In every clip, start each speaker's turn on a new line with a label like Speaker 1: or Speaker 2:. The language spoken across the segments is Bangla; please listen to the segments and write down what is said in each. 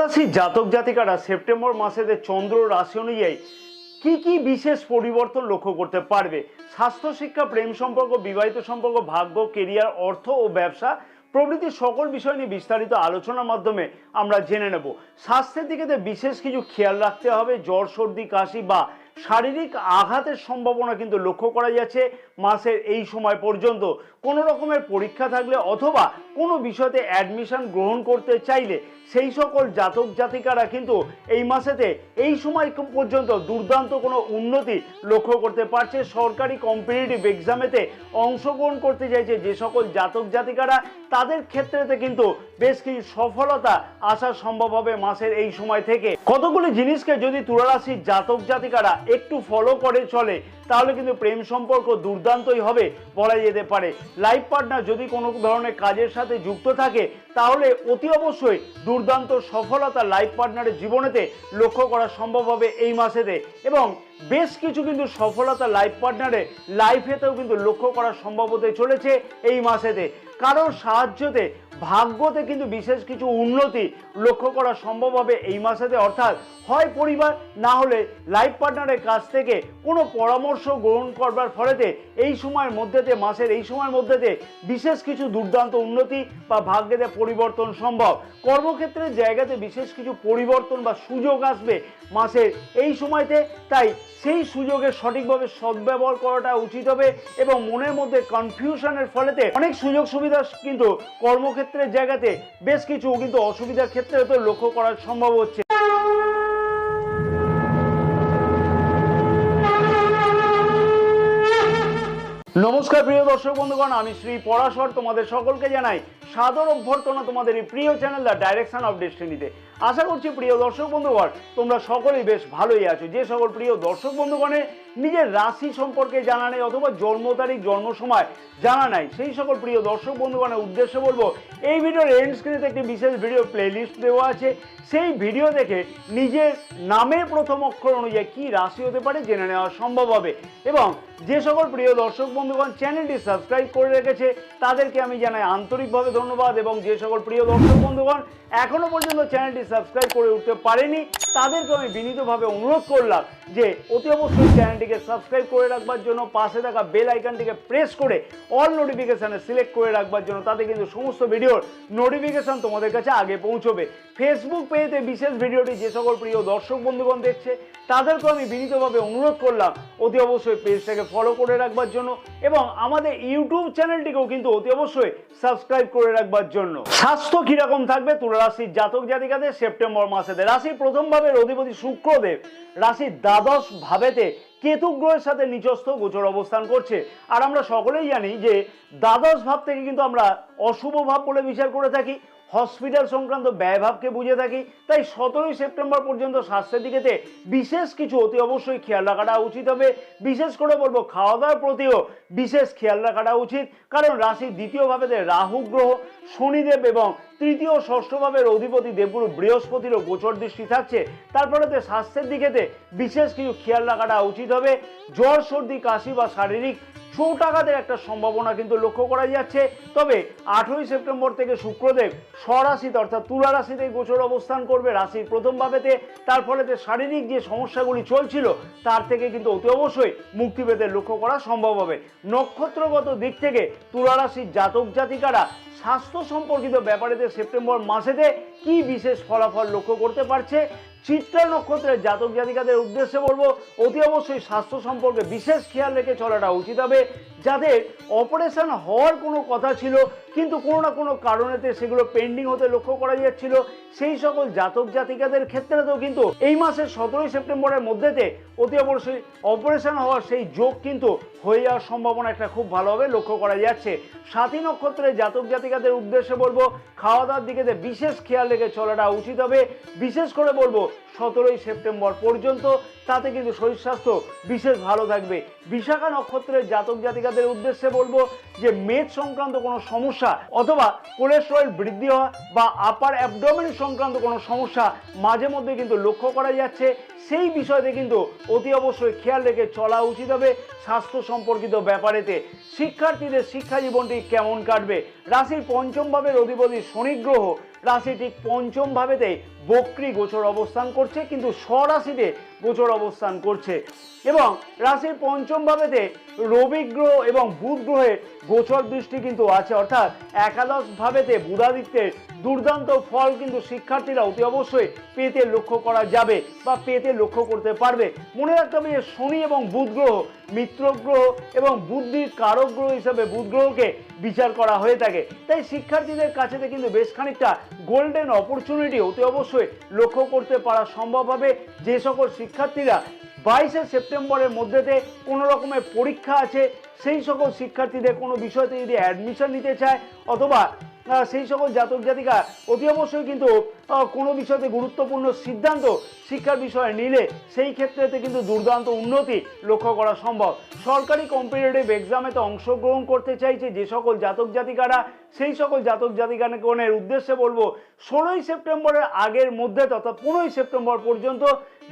Speaker 1: রাশির জাতক জাতিকারা সেপ্টেম্বর মাসেতে চন্দ্র রাশি অনুযায়ী কি বিশেষ পরিবর্তন লক্ষ্য করতে পারবে। স্বাস্থ্য, শিক্ষা, প্রেম সম্পর্ক, বিবাহিত সম্পর্ক, ভাগ্য, কেরিয়ার, অর্থ ও ব্যবসা প্রভৃতি সকল বিষয় নিয়ে বিস্তারিত আলোচনার মাধ্যমে আমরা জেনে নেব। স্বাস্থ্যের দিকে বিশেষ কিছু খেয়াল রাখতে হবে। জ্বর, সর্দি, কাশি বা শারীরিক আঘাতের সম্ভাবনা কিন্তু লক্ষ্য করা যাচ্ছে মাসের এই সময় পর্যন্ত। কোনো রকমের পরীক্ষা থাকলে অথবা কোনো বিষয়তে অ্যাডমিশন গ্রহণ করতে চাইলে সেই সকল জাতক জাতিকারা কিন্তু এই মাসেতে এই সময় পর্যন্ত দুর্দান্ত কোনো উন্নতি লক্ষ্য করতে পারছে। সরকারি কম্পিটিটিভ এক্সামেতে অংশগ্রহণ করতে চাইছে যে সকল জাতক জাতিকারা, তাদের ক্ষেত্রেতে কিন্তু বেশ কিছু সফলতা আসা সম্ভব হবে মাসের এই সময় থেকে। কতগুলি জিনিসকে যদি তুলা রাশির জাতক জাতিকারা একটু ফলো করে চলে তাহলে কিন্তু প্রেম সম্পর্ক দুর্দান্তই হবে বলা যেতে পারে। লাইফ পার্টনার যদি কোনো ধরনের কাজের সাথে যুক্ত থাকে তাহলে অতি অবশ্যই দুর্দান্ত সফলতা লাইফ পার্টনারের জীবনেতে লক্ষ্য করা সম্ভব হবে এই মাসেতে, এবং বেশ কিছু কিন্তু সফলতা লাইফ পার্টনারের লাইফেতেও কিন্তু লক্ষ্য করা সম্ভব হতে চলেছে এই মাসেতে। কারোর সাহায্যতে ভাগ্যতে কিন্তু বিশেষ কিছু উন্নতি লক্ষ্য করা সম্ভব হবে এই মাসেতে, অর্থাৎ হয় পরিবার না হলে লাইফ পার্টনারের কাছ থেকে কোনো পরামর্শ গ্রহণ করবার ফলেতে এই সময়ের মধ্যেতে মাসের এই সময়ের মধ্যেতে বিশেষ কিছু দুর্দান্ত উন্নতি বা ভাগ্যেতে পরিবর্তন সম্ভব। কর্মক্ষেত্রের জায়গাতে বিশেষ কিছু পরিবর্তন বা সুযোগ আসবে মাসের এই সময়তে, তাই সেই সুযোগের সঠিকভাবে সদ্ব্যবহার করাটা উচিত হবে এবং মনের মধ্যে কনফিউশনের ফলেতে অনেক সুযোগ সুবিধা কিন্তু কর্মক্ষেত্রের জায়গাতে বেশ কিছু কিন্তু অসুবিধার ক্ষেত্রে তো লক্ষ্য করা সম্ভব হচ্ছে। নমস্কার প্রিয় দর্শক বন্ধুগণ, আমি শ্রী পরাশর তোমাদের সকলকে জানাই সাদর অভ্যর্থনা তোমাদের এই প্রিয় চ্যানেল দ্য ডাইরেকশন অফ ডেস্টিনিতে। আশা করছি প্রিয় দর্শক বন্ধুগণ তোমরা সকলেই বেশ ভালোই আছো। যে সকল প্রিয় দর্শক বন্ধুগণের নিজের রাশি সম্পর্কে জানা নেই অথবা জন্ম তারিখ জন্ম সময় জানা নাই, সেই সকল প্রিয় দর্শক বন্ধুগণের উদ্দেশ্যে বলবো এই ভিডিওর এন্ড স্ক্রিনে একটি বিশেষ ভিডিও প্লেলিস্ট দেওয়া আছে। সেই ভিডিও দেখে নিজের নামের প্রথম অক্ষর অনুযায়ী কি রাশি হতে পারে জেনে নেওয়া সম্ভব হবে। এবং যে সকল প্রিয় দর্শক বন্ধুগণ চ্যানেলটি সাবস্ক্রাইব করে রেখেছে তাদেরকে আমি জানাই আন্তরিকভাবে ধন্যবাদ, এবং যে সকল প্রিয় দর্শক বন্ধুগণ এখনো পর্যন্ত চ্যানেলটি সাবস্ক্রাইব করে উঠতে পারেনি তাদেরকে আমি বিনীতভাবে অনুরোধ করলাম যে অতি অবশ্যই চ্যানেলটিকে সাবস্ক্রাইব করে রাখবার জন্য, পাশে থাকা বেল আইকনটিকে প্রেস করে অল নোটিফিকেশানে সিলেক্ট করে রাখবার জন্য, তাতে কিন্তু সমস্ত ভিডিওর নোটিফিকেশান তোমাদের কাছে আগে পৌঁছবে। ফেসবুক পেজে বিশেষ ভিডিওটি যে সকল প্রিয় দর্শক বন্ধুগণ দেখছে তাদেরকে আমি বিনীতভাবে অনুরোধ করলাম অতি অবশ্যই পেজটাকে ফলো করে রাখবার জন্য, এবং আমাদের ইউটিউব চ্যানেলটিকেও কিন্তু অতি অবশ্যই সাবস্ক্রাইব করে রাখবার জন্য। স্বাস্থ্য কিরকম থাকবে তুলা রাশির জাতক জাতিকাদের সেপ্টেম্বর মাসেতে? রাশির প্রথম ভাবের অধিপতি শুক্রদেব রাশির দ্বাদশ ভাবেতে কেতু গ্রহের সাথে নিচস্থ গোচর অবস্থান করছে। আর আমরা সকলেই জানি যে দ্বাদশ ভাব থেকে কিন্তু আমরা অশুভ ভাব বলে বিচার করে থাকি, হসপিটাল সংক্রান্ত ব্যয়ভাবকে বুঝে থাকি। তাই 17ই সেপ্টেম্বর পর্যন্ত স্বাস্থ্যের দিকেতে বিশেষ কিছু অতি অবশ্যই খেয়াল রাখাটা উচিত হবে। বিশেষ করে বলবো খাওয়া দাওয়ার প্রতিও বিশেষ খেয়াল রাখাটা উচিত, কারণ রাশির দ্বিতীয় ভাবেতে রাহু গ্রহ, শনিদেব এবং তৃতীয় ষষ্ঠ ভাবের অধিপতি দেবগুরু বৃহস্পতিরও গোচর দৃষ্টি থাকছে। তার ফলেতে স্বাস্থ্যের দিকেতে বিশেষ কিছু খেয়াল রাখাটা উচিত হবে। জ্বর, সর্দি, কাশি বা শারীরিক চোট আঘাতের একটা সম্ভাবনা কিন্তু লক্ষ্য করা যাচ্ছে। তবে 18ই সেপ্টেম্বর থেকে শুক্রদেব স্বরাশিতে অর্থাৎ তুলা রাশিতে গোচর অবস্থান করবে রাশির প্রথম ভাবেতে। তার ফলেতে শারীরিক যে সমস্যাগুলি চলছিল তার থেকে কিন্তু অতি অবশ্যই মুক্তি পেতে লক্ষ্য করা সম্ভব হবে। নক্ষত্রগত দিক থেকে তুলা রাশির জাতক জাতিকারা স্বাস্থ্য সম্পর্কিত ব্যাপারেতে সেপ্টেম্বর মাসেতে কি বিশেষ ফলাফল লক্ষ্য করতে পারছে চিত্রা নক্ষত্রের জাতক জাতিকাদের উদ্দেশ্যে বলবো অতি অবশ্যই স্বাস্থ্য সম্পর্কে বিশেষ খেয়াল রেখে চলাটা উচিত হবে। যাদের অপারেশন হওয়ার কোনো কথা ছিল কিন্তু কোনো না কোনো কারণেতে সেগুলো পেন্ডিং হতে লক্ষ্য করা যাচ্ছিল, সেই সকল জাতক জাতিকাদের ক্ষেত্রেতেও কিন্তু এই মাসের 17ই সেপ্টেম্বরের মধ্যেতে অতি অবশ্যই অপারেশন হওয়ার সেই যোগ কিন্তু হয়ে যাওয়ার সম্ভাবনা একটা খুব ভালোভাবে লক্ষ্য করা যাচ্ছে। সাথী নক্ষত্রের জাতক জাতিকাদের উদ্দেশ্যে বলবো খাওয়া দাওয়ার দিকে বিশেষ খেয়াল রেখে চলাটা উচিত হবে। বিশেষ করে বলবো 17ই সেপ্টেম্বর পর্যন্ত, তাতে কিন্তু শরীর স্বাস্থ্য বিশেষ ভালো থাকবে। বিশাখা নক্ষত্রের জাতক জাতিকাদের উদ্দেশ্যে বলবো যে মেদ সংক্রান্ত কোনো সমস্যা অথবা কোলেস্টেরল বৃদ্ধি হওয়া বা আপার অ্যাবডোমেন সংক্রান্ত কোনো সমস্যা মাঝে মধ্যে কিন্তু লক্ষ্য করা যাচ্ছে। সেই বিষয়তে কিন্তু অতি অবশ্যই খেয়াল রেখে চলা উচিত হবে স্বাস্থ্য সম্পর্কিত ব্যাপারেতে। শিক্ষার্থীদের শিক্ষা জীবনটি কেমন কাটবে? রাশির পঞ্চম ভাবের অধিপতি শনি গ্রহ রাশি ঠিক পঞ্চম ভাবেতে বক্রী গোচর অবস্থান করছে, কিন্তু স্বরাশিতে গোচর অবস্থান করছে এবং রাশির পঞ্চম ভাবেতে রবি গ্রহ এবং বুধ গ্রহের গোচর দৃষ্টি কিন্তু আছে, অর্থাৎ একাদশ ভাবেতে বুধাদিত্যের দুর্দান্ত ফল কিন্তু শিক্ষার্থীরা অতি অবশ্যই পেতে লক্ষ্য করা যাবে বা পেতে লক্ষ্য করতে পারবে। মনে রাখতে হবে যে শনি এবং বুধ গ্রহ মিত্র গ্রহ এবং বুদ্ধির কারক গ্রহ হিসেবে বুধ গ্রহকে বিচার করা হয়ে থাকে। তাই শিক্ষার্থীদের কাছেতে কিন্তু বেশ খানিকটা গোল্ডেন অপরচুনিটি অতি অবশ্যই লক্ষ্য করতে পারা সম্ভব হবে। যে সকল শিক্ষার্থীরা 22শে সেপ্টেম্বরের মধ্যেতে কোনো রকমের পরীক্ষা আছে, সেই সকল শিক্ষার্থীদের কোনো বিষয়তে যদি অ্যাডমিশন নিতে চায় অথবা সেই সকল জাতক জাতিকা অতি অবশ্যই কিন্তু কোনো বিষয়তে গুরুত্বপূর্ণ সিদ্ধান্ত শিক্ষার বিষয়ে নিলে সেই ক্ষেত্রেতে কিন্তু দুর্দান্ত উন্নতি লক্ষ্য করা সম্ভব। সরকারি কম্পিটিটিভ এক্সামেতে অংশগ্রহণ করতে চাইছে যে সকল জাতক জাতিকারা, সেই সকল জাতক জাতিকাগণের উদ্দেশ্যে বলবো 16ই সেপ্টেম্বরের আগের মধ্যে তথা 15ই সেপ্টেম্বর পর্যন্ত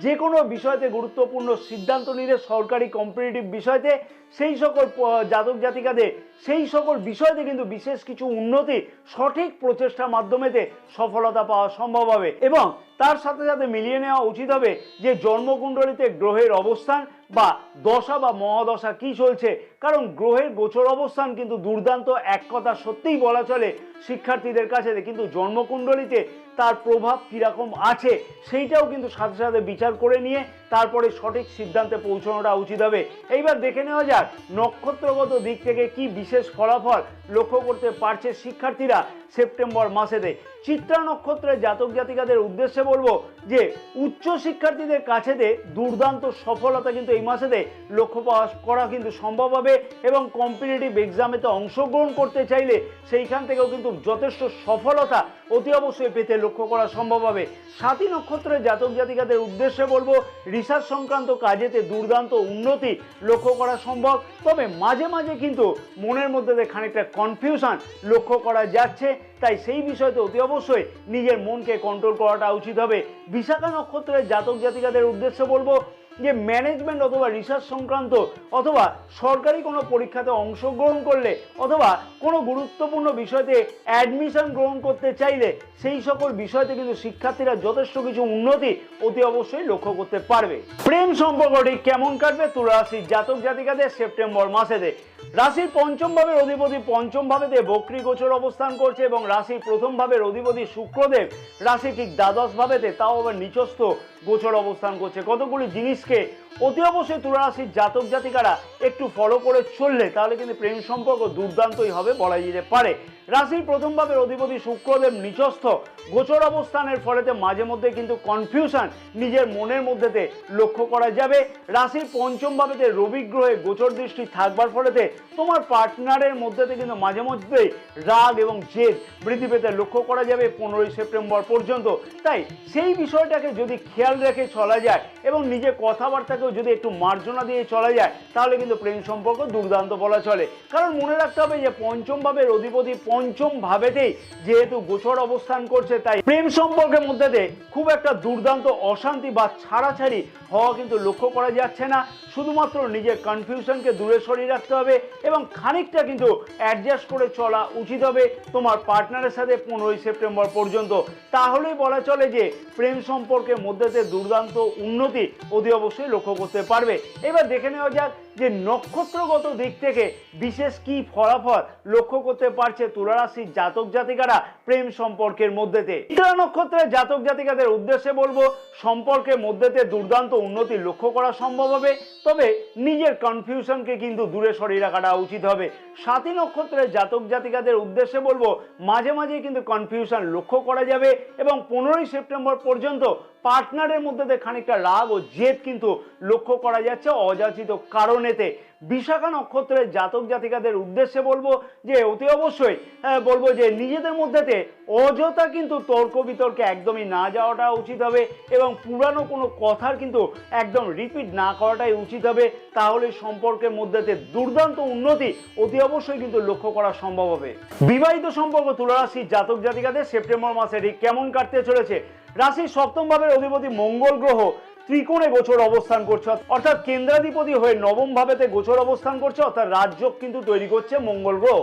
Speaker 1: যে কোনো বিষয়তে গুরুত্বপূর্ণ সিদ্ধান্ত নিলে সরকারি কম্পিটিটিভ বিষয়তে সেই সকল জাতক জাতিকাদের সেই সকল বিষয়তে কিন্তু বিশেষ কিছু উন্নতি সঠিক প্রচেষ্টার মাধ্যমেতে সফলতা পাওয়া সম্ভব হবে। এবং তার সাথে সাথে মিলিয়ে নেওয়া উচিত হবে যে জন্মকুণ্ডলিতে গ্রহের অবস্থান বা দশা বা মহাদশা কি চলছে, কারণ গ্রহের গোচর অবস্থান কিন্তু দুর্দান্ত, এক কথা সত্যিই বলা চলে শিক্ষার্থীদের কাছে, কিন্তু জন্মকুণ্ডলিতে তার প্রভাব কিরকম আছে সেইটাও কিন্তু সাথে সাথে বিচার করে নিয়ে তারপরে সঠিক সিদ্ধান্তে পৌঁছানোটা উচিত হবে। এইবার দেখে নেওয়া যাক নক্ষত্রগত দিক থেকে কি বিশেষ ফলাফল লক্ষ্য করতে পারছে শিক্ষার্থীরা সেপ্টেম্বর মাসেতে। চিত্রা নক্ষত্রের জাতক জাতিকাদের উদ্দেশ্যে বলবো যে উচ্চ শিক্ষার্থীদের কাছেতে দুর্দান্ত সফলতা কিন্তু এই মাসেতে লক্ষ্য করা কিন্তু সম্ভব হবে এবং কম্পিটিটিভ এক্সামেতে অংশগ্রহণ করতে চাইলে সেইখান থেকেও কিন্তু যথেষ্ট সফলতা অতি অবশ্যই পেতে লক্ষ্য করা সম্ভব হবে। সাথী নক্ষত্রের জাতক জাতিকাদের উদ্দেশ্যে বলবো রিসার্চ সংক্রান্ত কাজেতে দুর্দান্ত উন্নতি লক্ষ্য করা সম্ভব, তবে মাঝে মাঝে কিন্তু মনের মধ্যে খানিকটা কনফিউশন লক্ষ্য করা যাচ্ছে, তাই সেই বিষয়তে অতি অবশ্যই নিজের মনকে কন্ট্রোল করাটা উচিত হবে। বিশাখা নক্ষত্রের জাতক জাতিকাদের উদ্দেশ্যে বলবো যে ম্যানেজমেন্ট অথবা রিসার্চ সংক্রান্ত অথবা সরকারি কোনো পরীক্ষাতে অংশগ্রহণ করলে অথবা কোনো গুরুত্বপূর্ণ বিষয়তে অ্যাডমিশন গ্রহণ করতে চাইলে সেই সকল বিষয়তে কিন্তু শিক্ষার্থীরা যথেষ্ট কিছু উন্নতি অতি অবশ্যই লক্ষ্য করতে পারবে। প্রেম সম্পর্কটি কেমন কাটবে তুলা রাশির জাতক জাতিকাদের সেপ্টেম্বর মাসেতে? রাশির পঞ্চম ভাবের অধিপতি পঞ্চম ভাবেতে বক্রী গোচর অবস্থান করছে এবং রাশির প্রথম ভাবের অধিপতি শুক্রদেব রাশি ঠিক দ্বাদশ ভাবেতে, তাও আবার নিচস্থ গোচর অবস্থান করছে। কতগুলি জিনিসকে অতি অবশ্যই তুলা রাশির জাতক জাতিকারা একটু ফলো করে চললে তাহলে কিন্তু প্রেম সম্পর্ক দুর্দান্তই হবে বলা যেতে পারে। রাশির প্রথম ভাবের অধিপতি শুক্রদেব নিচস্থ গোচর অবস্থানের ফলেতে মাঝে মধ্যে কিন্তু কনফিউশন নিজের মনের মধ্যেতে লক্ষ্য করা যাবে। রাশির পঞ্চম ভাবেতে রবি গ্রহে গোচর দৃষ্টি থাকবার ফলেতে তোমার পার্টনারের মধ্যেতে কিন্তু মাঝে মধ্যেই রাগ এবং জেদ বৃদ্ধি পেতে লক্ষ্য করা যাবে 15ই সেপ্টেম্বর পর্যন্ত। তাই সেই বিষয়টাকে যদি খেয়াল রেখে চলা যায় এবং নিজের কথাবার্তাকেও যদি একটু মার্জনা দিয়ে চলা যায় তাহলে কিন্তু প্রেম সম্পর্ক দুর্দান্ত বলা চলে। কারণ মনে রাখতে হবে যে পঞ্চম ভাবের অধিপতি পঞ্চম ভাবেতেই যেহেতু গোচর অবস্থান করছে, তাই প্রেম সম্পর্কের মধ্যে খুব একটা দুর্দান্ত অশান্তি বা ছাড়াছাড়ি হওয়া কিন্তু লক্ষ্য করা যাচ্ছে না। শুধুমাত্র নিজের কনফিউশনকে দূরে সরিয়ে রাখতে হবে এবং খানিকটা কিন্তু অ্যাডজাস্ট করে চলা উচিত হবে তোমার পার্টনারের সাথে 15ই সেপ্টেম্বর পর্যন্ত। তাহলেই বলা চলে যে প্রেম সম্পর্কের মধ্যে দুর্দান্ত উন্নতি অতি অবশ্যই লক্ষ্য করতে পারবে। এবার দেখে নেওয়া যাক যে নক্ষত্রগত দিক থেকে বিশেষ কি ফলাফল লক্ষ্য করতে পারছে তুলা রাশির জাতক জাতিকারা প্রেম সম্পর্কের মধ্যেতে। চিত্রা নক্ষত্রের জাতক জাতিকাদের উদ্দেশ্যে বলবো সম্পর্কের মধ্যেতে দুর্দান্ত উন্নতি লক্ষ্য করা সম্ভব হবে, তবে নিজের কনফিউশনকে কিন্তু দূরে সরিয়ে রাখাটা উচিত হবে। সাথী নক্ষত্রের জাতক জাতিকাদের উদ্দেশ্যে বলবো মাঝে মাঝে কিন্তু কনফিউশন লক্ষ্য করা যাবে এবং 15ই সেপ্টেম্বর পর্যন্ত পার্টনারের মধ্যে খানিকটা রাগ ও জেদ কিন্তু লক্ষ্য করা যাচ্ছে অযাচিত কারণেতে। বিশাখা নক্ষত্রের জাতক জাতিকাদের উদ্দেশ্যে বলবো যে অতি অবশ্যই বলবো যে নিজেদের মধ্যেতে অযথা কিন্তু তর্ক বিতর্কে একদমই না যাওয়াটা উচিত হবে এবং পুরানো কোনো কথার কিন্তু একদম রিপিট না করাটাই উচিত হবে। তাহলে সম্পর্কের মধ্যেতে দুর্দান্ত উন্নতি অতি অবশ্যই কিন্তু লক্ষ্য করা সম্ভব হবে। বিবাহিত সম্পর্ক তুলা রাশির জাতক জাতিকাদের সেপ্টেম্বর মাসে ঠিক কেমন কাটতে চলেছে? রাশির সপ্তম ভাবের অধিপতি মঙ্গল গ্রহ ত্রিকোণে গোচর অবস্থান করছে, অর্থাৎ কেন্দ্রাধিপতি হয়ে নবম ভাবেতে গোচর অবস্থান করছে, অর্থাৎ রাজযোগ কিন্তু তৈরি করছে মঙ্গল গ্রহ।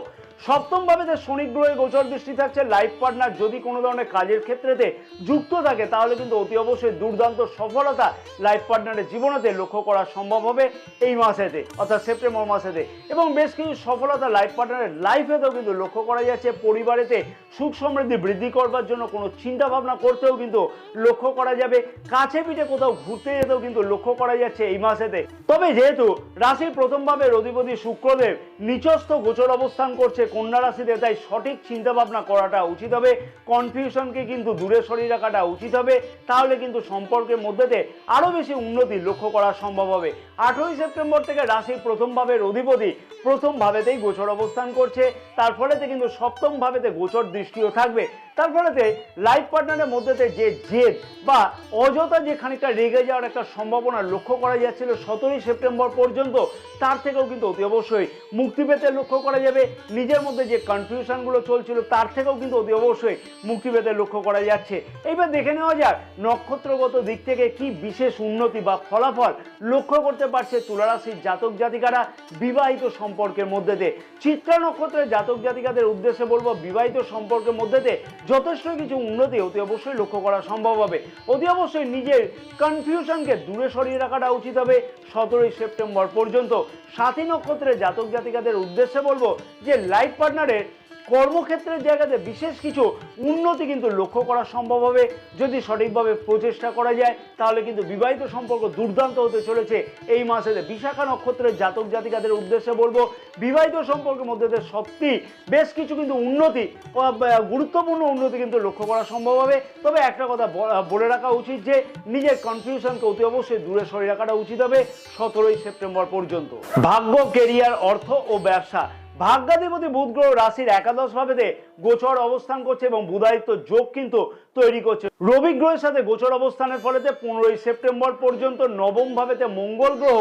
Speaker 1: সপ্তম ভাবেতে শনি গ্রহের গোচর দৃষ্টি থাকছে। লাইফ পার্টনার যদি কোনো ধরনের কাজের ক্ষেত্রেতে যুক্ত থাকে তাহলে কিন্তু অতি অবশ্যই দুর্দান্ত সফলতা লাইফ পার্টনারের জীবনেতে লক্ষ্য করা সম্ভব হবে এই মাসেতে, অর্থাৎ সেপ্টেম্বর মাসেতে। এবং বেশ কিছু সফলতা লাইফ পার্টনারের লাইফেতেও কিন্তু লক্ষ্য করা যাচ্ছে। পরিবারেতে সুখ সমৃদ্ধি বৃদ্ধি করবার জন্য কোনো চিন্তা ভাবনা করতেও কিন্তু লক্ষ্য করা যাবে। কাছে পিঠে কোথাও ঘুরতে যেতেও কিন্তু লক্ষ্য করা যাচ্ছে এই মাসেতে। তবে যেহেতু রাশির প্রথম ভাবের অধিপতি শুক্রদেব নিচস্থ গোচর অবস্থান করছে কন্যা রাশিতে, তাই সঠিক চিন্তা ভাবনা করাটা উচিত হবে। কনফিউশনকে কিন্তু দূরে সরিয়ে রাখাটা উচিত হবে। তাহলে কিন্তু সম্পর্কের মধ্যেতে আরো বেশি উন্নতি লক্ষ্য করা সম্ভব হবে। 18ই সেপ্টেম্বর থেকে রাশির প্রথম ভাবের অধিপতি প্রথম ভাবেতেই গোচর অবস্থান করছে, তার ফলেতে কিন্তু সপ্তম ভাবেতে গোচর দৃষ্টিও থাকবে। তার ফলেতে লাইফ পার্টনারের মধ্যেতে যে জেদ বা অযথা যে খানিকটা রেগে যাওয়ার একটা সম্ভাবনা লক্ষ্য করা যাচ্ছিল 17ই সেপ্টেম্বর পর্যন্ত, তার থেকেও কিন্তু অতি অবশ্যই মুক্তি পেতে লক্ষ্য করা যাবে। নিজের মধ্যে যে কনফিউশনগুলো চলছিল তার থেকেও কিন্তু অতি অবশ্যই মুক্তি পেতে লক্ষ্য করা যাচ্ছে। এইবার দেখে নেওয়া যাক নক্ষত্রগত দিক থেকে কি বিশেষ উন্নতি বা ফলাফল লক্ষ্য করতে পারছে তুলা রাশির জাতক জাতিকারা বিবাহিত সম্পর্কের মধ্যেতে। চিত্রা নক্ষত্রের জাতক জাতিকাদের উদ্দেশ্যে বলবো বিবাহিত সম্পর্কের মধ্যেতে যথেষ্ট কিছু উন্নতি অতি অবশ্যই লক্ষ্য করা সম্ভব হবে। অতি অবশ্যই নিজের কনফিউশনকে দূরে সরিয়ে রাখাটা উচিত হবে 17ই সেপ্টেম্বর পর্যন্ত। সাথী নক্ষত্রের জাতক জাতিকাদের উদ্দেশ্যে বলবো যে লাইফ পার্টনারের কর্মক্ষেত্রের জায়গাতে বিশেষ কিছু উন্নতি কিন্তু লক্ষ্য করা সম্ভব হবে যদি সঠিকভাবে প্রচেষ্টা করা যায়। তাহলে কিন্তু বিবাহিত সম্পর্ক দুর্দান্ত হতে চলেছে এই মাসেতে। বিশাখা নক্ষত্রের জাতক জাতিকাদের উদ্দেশ্যে বলবো বিবাহিত সম্পর্কের মধ্যে সত্যি বেশ কিছু কিন্তু উন্নতি, গুরুত্বপূর্ণ উন্নতি কিন্তু লক্ষ্য করা সম্ভব হবে। তবে একটা কথা বলে রাখা উচিত যে নিজের কনফিউশনকে অতি অবশ্যই দূরে সরিয়ে রাখাটা উচিত হবে 17ই সেপ্টেম্বর পর্যন্ত। ভাগ্য, কেরিয়ার, অর্থ ও ব্যবসা। ভাগ্যাধিপতি বুধ গ্রহ রাশির একাদশ ভাবেতে গোচর অবস্থান করছে এবং বুধায়িত্ব যোগ কিন্তু তৈরি করছে। রবি গ্রহের সাথে গোচর অবস্থানের ফলেতে 15ই সেপ্টেম্বর পর্যন্ত নবম ভাবেতে মঙ্গল গ্রহ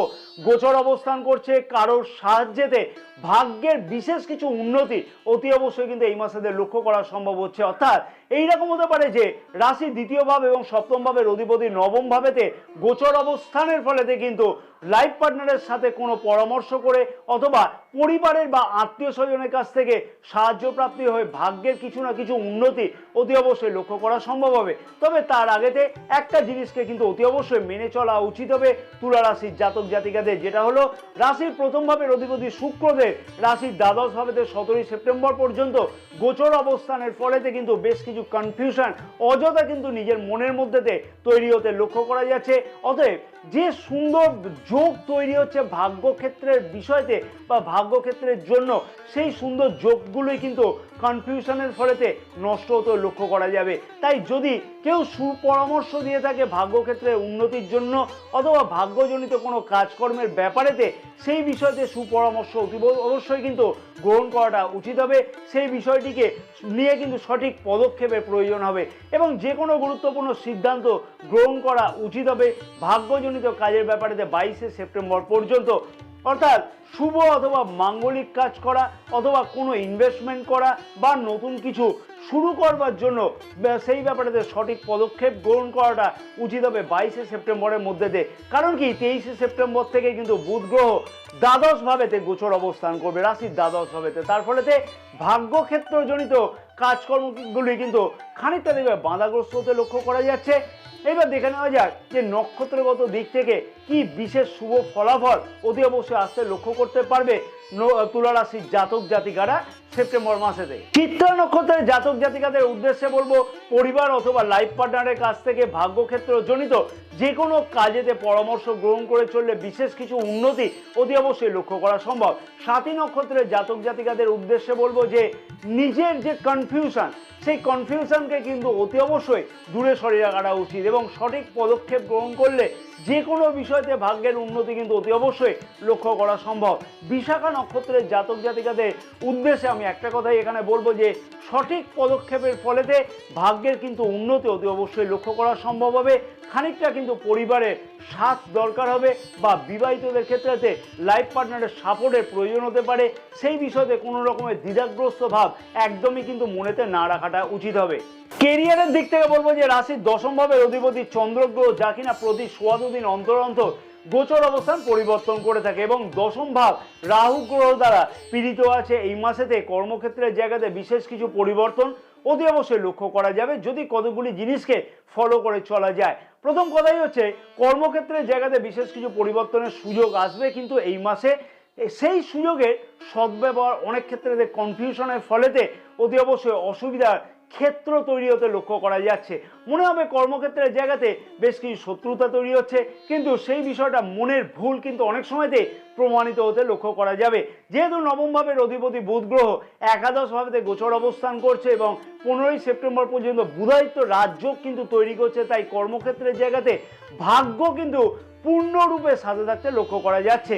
Speaker 1: গোচর অবস্থান করছে। কারোর সাহায্যেতে ভাগ্যের বিশেষ কিছু উন্নতি অতি অবশ্যই কিন্তু এই মাসেতে লক্ষ্য করা সম্ভব হচ্ছে। অর্থাৎ এইরকম হতে পারে যে রাশি দ্বিতীয় ভাব এবং সপ্তম ভাবের অধিপতি নবম ভাবেতে গোচর অবস্থানের ফলেতে কিন্তু লাইফ পার্টনারের সাথে কোনো পরামর্শ করে অথবা পরিবারের বা আত্মীয় স্বজনের কাছ থেকে সাহায্য প্রাপ্তি হয়ে ভাগ্যের কিছু না কিছু উন্নতি অতি অবশ্যই লক্ষ্য করা সম্ভব হবে। তবে তার আগেতে একটা জিনিসকে কিন্তু অতি অবশ্যই মেনে চলা উচিত হবে তুলা রাশির জাতক জাতিকাদের, যেটা হলো রাশির প্রথম ভাবের অধিপতি শুক্রদেব রাশির দ্বাদশ ভাবেতে 17ই সেপ্টেম্বর পর্যন্ত গোচর অবস্থানের ফলেতে কিন্তু বেশ কিছু কনফিউশন অযথা কিন্তু নিজের মনের মধ্যেতে তৈরি হতে লক্ষ্য করা যাচ্ছে। অতএব যে সুন্দর যোগ তৈরি হচ্ছে ভাগ্যক্ষেত্রের বিষয়তে বা ভাগ্যক্ষেত্রের জন্য, সেই সুন্দর যোগগুলোই কিন্তু কনফিউশনের ফলেতে নষ্ট হতে লক্ষ্য করা যাবে। তাই যদি কেউ সুপরামর্শ দিয়ে থাকে ভাগ্যক্ষেত্রের উন্নতির জন্য অথবা ভাগ্যজনিত কোনো কাজকর্মের ব্যাপারেতে, সেই বিষয়তে সুপরামর্শ অবশ্যই কিন্তু গ্রহণ করাটা উচিত হবে। সেই বিষয়টিকে নিয়ে কিন্তু সঠিক পদক্ষেপের প্রয়োজন হবে এবং যে কোনো গুরুত্বপূর্ণ সিদ্ধান্ত গ্রহণ করা উচিত হবে ভাগ্যজনিত কাজের ব্যাপারেতে 22শে সেপ্টেম্বর পর্যন্ত। অর্থাৎ শুভ অথবা মাঙ্গলিক কাজ করা অথবা কোনো ইনভেস্টমেন্ট করা বা নতুন কিছু শুরু করবার জন্য সেই ব্যাপারে সঠিক পদক্ষেপ গ্রহণ করাটা উচিত হবে 22শে সেপ্টেম্বরের মধ্যে দিয়ে। কারণ কি 23শে সেপ্টেম্বর থেকে কিন্তু বুধ গ্রহ দ্বাদশ ভাবেতে গোচর অবস্থান করবে রাশির দ্বাদশ ভাবেতে। তার ফলেতে ভাগ্যক্ষেত্রজনিত কাজকর্মগুলি কিন্তু খানিকটা দেখবে বাধাগ্রস্ত হতে লক্ষ্য করা যাচ্ছে। এবার দেখে নেওয়া যাক যে নক্ষত্রগত দিক থেকে কি বিশেষ শুভ ফলাফল অতি অবশ্যই আসতে লক্ষ্য করতে পারবে তুলা রাশির জাতক জাতিকারা সেপ্টেম্বর মাসেতে। চিত্রা নক্ষত্রের জাতক জাতিকাদের উদ্দেশ্যে বলবো, পরিবার অথবা লাইফ পার্টনারের কাছ থেকে ভাগ্যক্ষেত্র জনিত যে কোনো কাজেতে পরামর্শ গ্রহণ করে চললে বিশেষ কিছু উন্নতি অতি অবশ্যই লক্ষ্য করা সম্ভব। সাথী নক্ষত্রের জাতক জাতিকাদের উদ্দেশ্যে বলবো যে নিজের যে কনফিউশন, সেই কনফিউশনকে কিন্তু অতি অবশ্যই দূরে সরিয়ে রাখাটা উচিত এবং সঠিক পদক্ষেপ গ্রহণ করলে যে কোনো বিষয়তে ভাগ্যের উন্নতি কিন্তু অতি অবশ্যই লক্ষ্য করা সম্ভব। বিশাখা নক্ষত্রের জাতক জাতিকাদের উদ্দেশ্যে আমি একটা কথাই এখানে বলবো যে সঠিক পদক্ষেপের ফলেতে ভাগ্যের কিন্তু উন্নতি অতি অবশ্যই লক্ষ্য করা সম্ভব হবে। খানিকটা কিন্তু পরিবারের সাথ দরকার হবে বা বিবাহিতদের ক্ষেত্রে লাইফ পার্টনারের সাপোর্টের প্রয়োজন হতে পারে। সেই বিষয়তে কোনো রকমের দ্বিধাগ্রস্ত ভাব একদমই কিন্তু মনেতে না রাখাটা উচিত হবে। কেরিয়ারের দিক থেকে বলবো যে রাশির দশম ভাবের অধিপতি চন্দ্রগ্রহ, যা কিনা প্রতি 14 দিন অন্তর অন্তর গোচর অবস্থান পরিবর্তন করে থাকে এবং দশম ভাব রাহু গ্রহ দ্বারা পীড়িত আছে। এই মাসেতে কর্মক্ষেত্রের জায়গাতে বিশেষ কিছু পরিবর্তন অতি অবশ্যই লক্ষ্য করা যাবে যদি কতগুলি জিনিসকে ফলো করে চলা যায়। প্রথম কথাই হচ্ছে কর্মক্ষেত্রের জায়গাতে বিশেষ কিছু পরিবর্তনের সুযোগ আসবে, কিন্তু এই মাসে সেই সুযোগের সদ্ব্যবহার অনেক ক্ষেত্রে কনফিউশনের ফলেতে অতি অবশ্যই অসুবিধার ক্ষেত্র তৈরি হতে লক্ষ্য করা যাচ্ছে। মনে হবে কর্মক্ষেত্রের জায়গাতে বেশ কিছু শত্রুতা তৈরি হচ্ছে, কিন্তু সেই বিষয়টা মনের ভুল কিন্তু অনেক সময়তে প্রমাণিত হতে লক্ষ্য করা যাবে। যেহেতু নবম ভাবের অধিপতি বুধ গ্রহ একাদশ ভাবেতে গোচর অবস্থান করছে এবং 15ই সেপ্টেম্বর পর্যন্ত বুধাদিত্য রাজযোগ কিন্তু তৈরি করছে, তাই কর্মক্ষেত্রের জায়গাতে ভাগ্য কিন্তু পূর্ণরূপে সাথে থাকতে লক্ষ্য করা যাচ্ছে।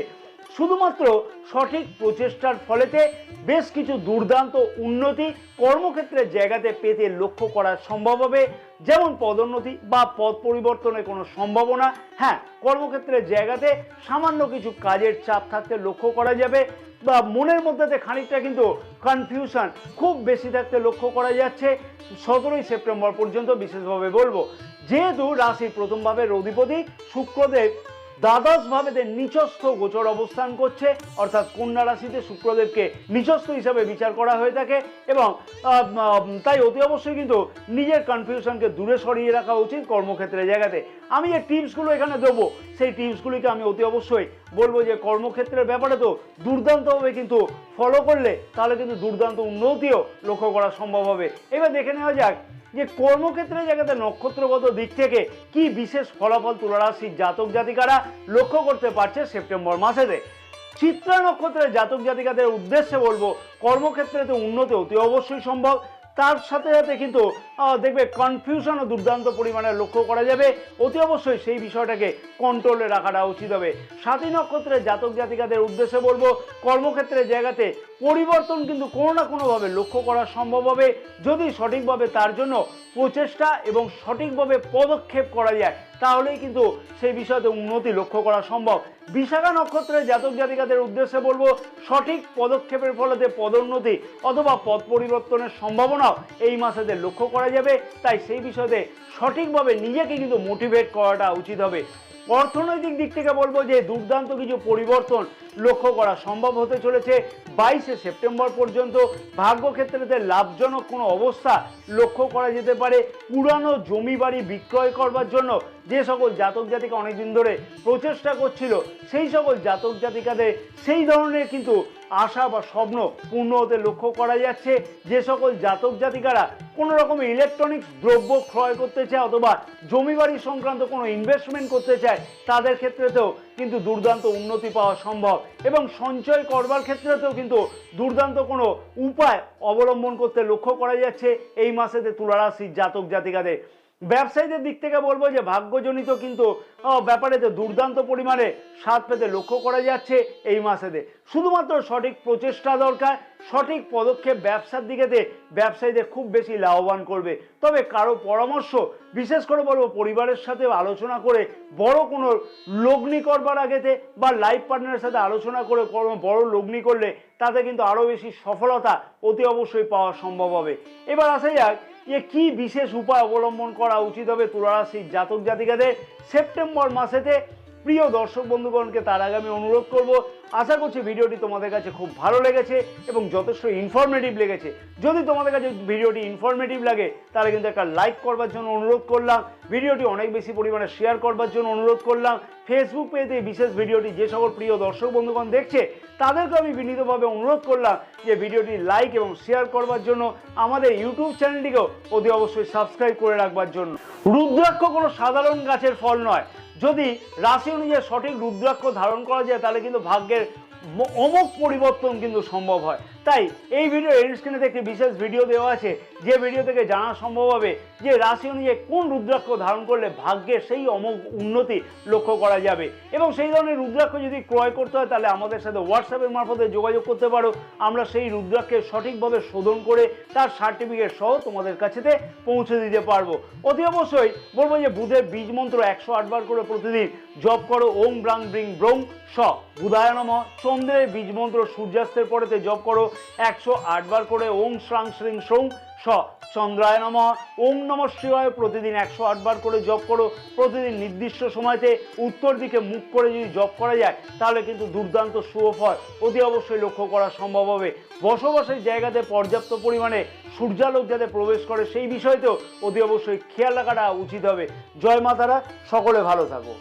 Speaker 1: শুধুমাত্র সঠিক প্রচেষ্টার ফলেতে বেশ কিছু দুর্দান্ত উন্নতি কর্মক্ষেত্রের জায়গাতে পেতে লক্ষ্য করা সম্ভব হবে, যেমন পদোন্নতি বা পদ পরিবর্তনের কোনো সম্ভাবনা। হ্যাঁ, কর্মক্ষেত্রের জায়গাতে সামান্য কিছু কাজের চাপ থাকতে লক্ষ্য করা যাবে বা মনের মধ্যে খানিকটা কিন্তু কনফিউশন খুব বেশি থাকতে লক্ষ্য করা যাচ্ছে 17ই সেপ্টেম্বর পর্যন্ত বিশেষভাবে বলবো। যেহেতু রাশির প্রথম ভাবের অধিপতি শুক্রদেব দ্বাদশ ভাবেতে নিচস্থ গোচর অবস্থান করছে, অর্থাৎ কন্যা রাশিতে শুক্রদেবকে নিচস্থ হিসাবে বিচার করা হয়ে থাকে এবং তাই অতি অবশ্যই কিন্তু নিজের কনফিউশনকে দূরে সরিয়ে রাখা উচিত কর্মক্ষেত্রের জায়গাতে। আমি যে টিপসগুলো এখানে দেবো সেই টিপসগুলিকে আমি অতি অবশ্যই বলবো যে কর্মক্ষেত্রের ব্যাপারে তো দুর্দান্তভাবে কিন্তু ফলো করলে তাহলে কিন্তু দুর্দান্ত উন্নতিও লক্ষ্য করা সম্ভব হবে। এবার দেখে নেওয়া যাক যে কর্মক্ষেত্রের জায়গাতে নক্ষত্রগত দিক থেকে কি বিশেষ ফলাফল তুলা রাশির জাতক জাতিকারা লক্ষ্য করতে পারছে সেপ্টেম্বর মাসেতে। চিত্রা নক্ষত্রের জাতক জাতিকাদের উদ্দেশ্যে বলবো কর্মক্ষেত্রে তো উন্নতি অতি অবশ্যই সম্ভব, তার সাথে সাথে কিন্তু দেখবে কনফিউশনও দুর্দান্ত পরিমাণে লক্ষ্য করা যাবে। অতি অবশ্যই সেই বিষয়টাকে কন্ট্রোলে রাখাটা উচিত হবে। সাথী নক্ষত্রের জাতক জাতিকাদের উদ্দেশ্যে বলবো কর্মক্ষেত্রের জায়গাতে পরিবর্তন কিন্তু কোনো না কোনোভাবে লক্ষ্য করা সম্ভব হবে যদি সঠিকভাবে তার জন্য প্রচেষ্টা এবং সঠিকভাবে পদক্ষেপ করা যায়, তাহলেই কিন্তু সেই বিষয়তে উন্নতি লক্ষ্য করা সম্ভব। বিশাখা নক্ষত্রের জাতক জাতিকাদের উদ্দেশ্যে বলবো সঠিক পদক্ষেপের ফলেতে পদোন্নতি অথবা পদ পরিবর্তনের সম্ভাবনাও এই মাসেতে লক্ষ্য করা যাবে, তাই সেই বিষয়তে সঠিকভাবে নিজেকে কিন্তু মোটিভেট করাটা উচিত হবে। অর্থনৈতিক দিক থেকে বলবো যে দুর্দান্ত কিছু পরিবর্তন লক্ষ্য করা সম্ভব হতে চলেছে 22শে সেপ্টেম্বর পর্যন্ত। ভাগ্যক্ষেত্রেতে লাভজনক কোনো অবস্থা লক্ষ্য করা যেতে পারে। পুরানো জমি বাড়ি বিক্রয় করবার জন্য যে সকল জাতক জাতিকা অনেকদিন ধরে প্রচেষ্টা করছিল, সেই সকল জাতক জাতিকাদের সেই ধরনের কিন্তু আশা বা স্বপ্ন পূর্ণ হতে লক্ষ্য করা যাচ্ছে। যে সকল জাতক জাতিকারা কোনো রকমের ইলেকট্রনিক্স দ্রব্য ক্রয় করতে চায় অথবা জমি বাড়ি সংক্রান্ত কোনো ইনভেস্টমেন্ট করতে চায়, তাদের ক্ষেত্রেতেও কিন্তু দুর্দান্ত উন্নতি পাওয়া সম্ভব এবং সঞ্চয় করবার ক্ষেত্রেতেও কিন্তু দুর্দান্ত কোনো উপায় অবলম্বন করতে লক্ষ্য করা যাচ্ছে এই মাসেতে তুলা রাশির জাতক জাতিকাদের। ব্যবসায়ীদের দিক থেকে বলবো যে ভাগ্যজনিত কিন্তু ব্যাপারেতে দুর্দান্ত পরিমাণে স্বাদ পেতে লক্ষ্য করা যাচ্ছে এই মাসেতে। শুধুমাত্র সঠিক প্রচেষ্টা দরকার, সঠিক পদক্ষেপ ব্যবসার দিকেতে ব্যবসায়ীদের খুব বেশি লাভবান করবে। তবে কারো পরামর্শ বিশেষ করে বলবো পরিবারের সাথে আলোচনা করে বড় কোনো লগ্নি করবার আগেতে বা লাইফ পার্টনারের সাথে আলোচনা করে বড় লগ্নি করলে তাতে কিন্তু আরও বেশি সফলতা অতি অবশ্যই পাওয়া সম্ভব হবে। এবার আসা যাক যে কি বিশেষ উপায় অবলম্বন করা উচিত হবে তুলা রাশির জাতক জাতিকাদের সেপ্টেম্বর মাসেতে প্রিয় দর্শক বন্ধুগণকে তার আগে আমি অনুরোধ করব, আশা করছি ভিডিওটি তোমাদের কাছে খুব ভালো লেগেছে এবং যথেষ্ট ইনফরমেটিভ লেগেছে। যদি তোমাদের কাছে ভিডিওটি ইনফরমেটিভ লাগে তাহলে কিন্তু একটা লাইক করবার জন্য অনুরোধ করলাম, ভিডিওটি অনেক বেশি পরিমাণে শেয়ার করবার জন্য অনুরোধ করলাম। ফেসবুক পেজে বিশেষ ভিডিওটি যে সকল প্রিয় দর্শক বন্ধুগণ দেখছে তাদেরকে আমি বিনীতভাবে অনুরোধ করলাম যে ভিডিওটি লাইক এবং শেয়ার করবার জন্য, আমাদের ইউটিউব চ্যানেলটিকেও অতি অবশ্যই সাবস্ক্রাইব করে রাখবার জন্য। রুদ্রাক্ষ কোনো সাধারণ গাছের ফল নয়। যদি রাশি অনুযায়ী সঠিক রুদ্রাক্ষ ধারণ করা যায় তাহলে কিন্তু ভাগ্যের অমোঘ পরিবর্তন কিন্তু সম্ভব হয়। তাই এই ভিডিও এন্ড স্ক্রিনে একটি বিশেষ ভিডিও দেওয়া আছে, যে ভিডিও থেকে জানা সম্ভব হবে যে রাশি অনুযায়ী কোন রুদ্রাক্ষ ধারণ করলে ভাগ্যের সেই অমোঘ উন্নতি লক্ষ্য করা যাবে। এবং সেই ধরনের রুদ্রাক্ষ যদি ক্রয় করতে হয় তাহলে আমাদের সাথে হোয়াটসঅ্যাপের মারফতে যোগাযোগ করতে পারো। আমরা সেই রুদ্রাক্ষকে সঠিকভাবে শোধন করে তার সার্টিফিকেট সহ তোমাদের কাছেতে পৌঁছে দিতে পারবো। অতি অবশ্যই বলবো যে বুধের বীজ মন্ত্র 108 বার করে প্রতিদিন জপ করো। ওং ব্রাং ব্রিং ব্রং স বুধায় নমঃ। চন্দ্রের বীজ মন্ত্র সূর্যাস্তের পরেতে জপ করো 108 বার করে। ওং শ্রাং শ্রিং সৌং স চন্দ্রায় নমঃ। ওং নমঃ শিবায় প্রতিদিন 108 বার করে জপ করো। প্রতিদিন নির্দিষ্ট সময়তে উত্তর দিকে মুখ করে যদি জপ করা যায় তাহলে কিন্তু দুর্দান্ত শুভ ফল অতি অবশ্যই লক্ষ্য করা সম্ভব হবে। বসবাসের জায়গাতে পর্যাপ্ত পরিমাণে সূর্যালোক যাতে প্রবেশ করে সেই বিষয়তেও অতি অবশ্যই খেয়াল রাখাটা উচিত হবে। জয় মা তারা, সকলে ভালো থাকো।